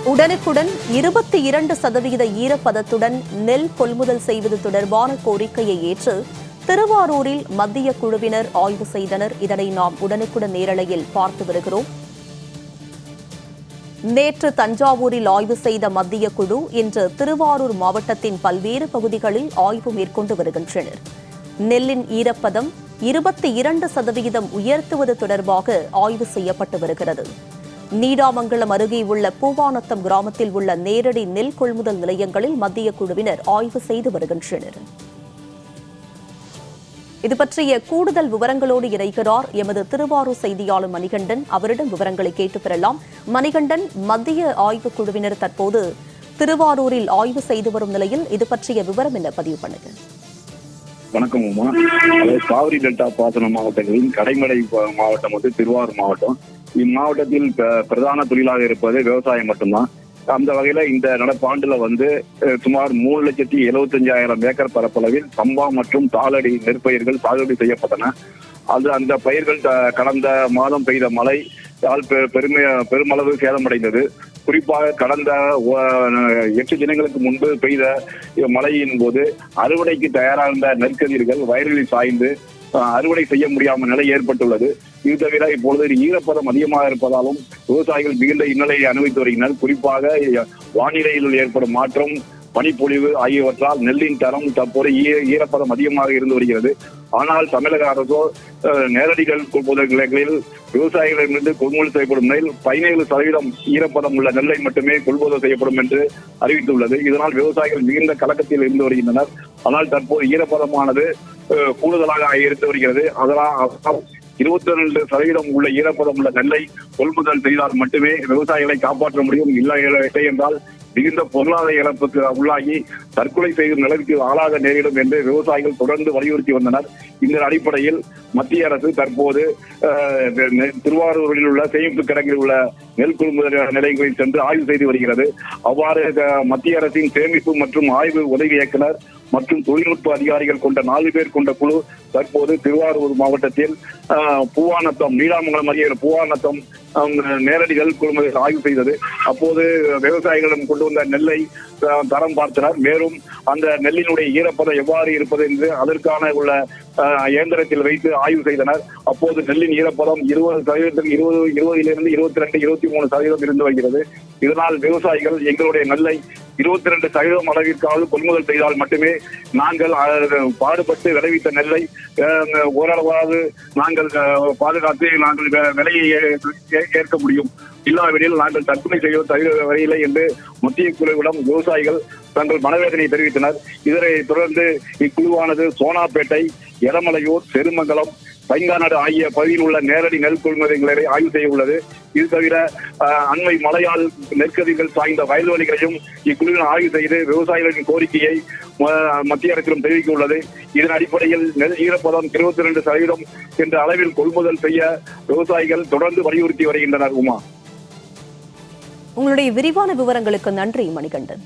உடனுக்குடன் 22% ஈரப்பதத்துடன் நெல் கொள்முதல் செய்வது தொடர்பான கோரிக்கையை ஏற்று திருவாரூரில் மத்திய குழுவினர் ஆய்வு செய்தனர். இதனை நாம் உடனுக்குடன் நேரலையில் பார்த்து வருகிறோம். நேற்று தஞ்சாவூரில் ஆய்வு செய்த மத்திய குழு இன்று திருவாரூர் மாவட்டத்தின் பல்வேறு பகுதிகளில் ஆய்வு மேற்கொண்டு வருகின்றனர். நெல்லின் ஈரப்பதம் 22% உயர்த்துவது தொடர்பாக ஆய்வு செய்யப்பட்டு வருகிறது. நீடாமங்கலம் அருகே உள்ள பூவானத்தம் கிராமத்தில் உள்ள நேரடி நெல் கொள்முதல் நிலையங்களில் மத்திய குழுவினர் ஆய்வு செய்து வருகின்றனர். இது பற்றிய கூடுதல் விவரங்களோடு இணைகிறார் எமது திருவாரூர் செய்தியாளர் மணிகண்டன். அவரிடம் விவரங்களை கேட்டு பெறலாம். மணிகண்டன், மத்திய ஆய்வுக் குழுவினர் தற்போது திருவாரூரில் ஆய்வு செய்து வரும் நிலையில் இது பற்றிய விவரம் என்ன? பதிவு பண்ணுங்க. வணக்கம் உமா. காவிரி டெல்டா பாசன மாவட்டங்களின் கடைமடை மாவட்டம் வந்து திருவாரூர் மாவட்டம். இம்மாவட்டத்தில் பிரதான தொழிலாக இருப்பது விவசாயம் மட்டும்தான். அந்த வகையில இந்த நடப்பாண்டுல வந்து சுமார் 3,75,000 ஏக்கர் பரப்பளவில் சம்பா மற்றும் தாளடி நெற்பயிர்கள் சாகுபடி செய்யப்பட்டன. அந்த பயிர்கள் கடந்த மாதம் பெய்த மழை பெருமளவு சேதமடைந்தது. குறிப்பாக கடந்த 8 தினங்களுக்கு முன்பு பெய்த மழையின் போது அறுவடைக்கு தயாராக நெற்கதிர்கள் வயல்களில் சாய்ந்து அறுவடை செய்ய முடியாமல் நிலை ஏற்பட்டுள்ளது. இது தவிர இப்பொழுது ஈரப்பதம் அதிகமாக இருப்பதாலும் விவசாயிகள் மிகுந்த இன்னலையை அனுபவித்து வருகின்றனர். குறிப்பாக வானிலையில் ஏற்படும் மாற்றம், பனிப்பொழிவு ஆகியவற்றால் நெல்லின் தரம் தற்போது ஈரப்பதம் அதிகமாக இருந்து வருகிறது. ஆனால் தமிழக அரசோ நேரடி கொள்முதல் நிலையங்களில் விவசாயிகளிடமிருந்து கொள்முதல் செய்யப்படும் நெல் 17% ஈரப்பதம் உள்ள நெல்லை மட்டுமே கொள்முதல் செய்யப்படும் என்று அறிவித்துள்ளது. இதனால் விவசாயிகள் மிகுந்த கலக்கத்தில் இருந்து வருகின்றனர். ஆனால் தற்போது ஈரப்பதமானது கூடுதலாக இருந்து வருகிறது. அதனால் 22% உள்ள ஈரப்பதம் உள்ள நெல்லை கொள்முதல் செய்தால் மட்டுமே விவசாயிகளை காப்பாற்ற முடியும். இல்லை என்றால் மிகுந்த பொருளாதார இழப்புக்கு உள்ளாகி தற்கொலை செய்யும் நிலைக்கு ஆளாக நேரிடும் என்று விவசாயிகள் தொடர்ந்து வலியுறுத்தி வந்தனர். இந்த அடிப்படையில் மத்திய அரசு தற்போது திருவாரூரில் உள்ள சேமிப்பு கிடங்கில் உள்ள நெல் கொள்முதல் நிலையங்களில் சென்று ஆய்வு செய்து வருகிறது. அவ்வாறு மத்திய அரசின் சேமிப்பு மற்றும் ஆய்வு உதவி இயக்குனர் மற்றும் தொழில்நுட்ப அதிகாரிகள் கொண்ட 4 பேர் கொண்ட குழு தற்போது திருவாரூர் மாவட்டத்தில் பூவானத்தம், நீடாமங்கலம் அருகே பூவானத்தம் நேரடி நெல் கொள்முதல் ஆய்வு செய்தது. அப்போது விவசாயிகளிடம் கொண்டு வந்த நெல்லை தரம் பார்த்தனர். மேலும் அந்த நெல்லினுடைய ஈரப்பதம் எவ்வாறு இருப்பது என்று அதற்கான உள்ள இயந்திரத்தில் வைத்து ஆய்வு செய்தனர். அப்போது நெல்லின் ஈரப்பதம் 20% 20 22 23% இருந்து வருகிறது. இதனால் விவசாயிகள் எங்களுடைய நெல்லை 22% அளவிற்காவது கொள்முதல் செய்தால் மட்டுமே நாங்கள் பாடுபட்டு விளைவித்த நெல்லை ஓரளவாவது நாங்கள் பாதுகாத்து நாங்கள் விலையை ஏற்க முடியும். இல்லாவிடில் நாங்கள் தற்கொலை செய்ய தவிர வரையில்லை என்று மத்திய குழுவிடம் விவசாயிகள் தங்கள் மனவேதனை தெரிவித்தனர். இதனை தொடர்ந்து இக்குழுவானது சோனாப்பேட்டை, எரமலையூர், செருமங்கலம், பைங்காநாடு ஆகிய பகுதியில் உள்ள நேரடி நெல் கொள்முதல்களை ஆய்வு செய்ய உள்ளது. இது தவிர அண்மை மழையால் நெற்கதிர்கள் சாய்ந்த வயல்வெளிகளையும் இக்குழுவினர் ஆய்வு செய்து விவசாயிகளின் கோரிக்கையை மத்திய அரசிடம் தெரிவிக்க உள்ளது. இதன் அடிப்படையில் நெல் ஈரப்பதம் 22% என்ற அளவில் கொள்முதல் செய்ய விவசாயிகள் தொடர்ந்து வலியுறுத்தி வருகின்றனர். உமா, உங்களுடைய விரிவான விவரங்களுக்கு நன்றி மணிகண்டன்.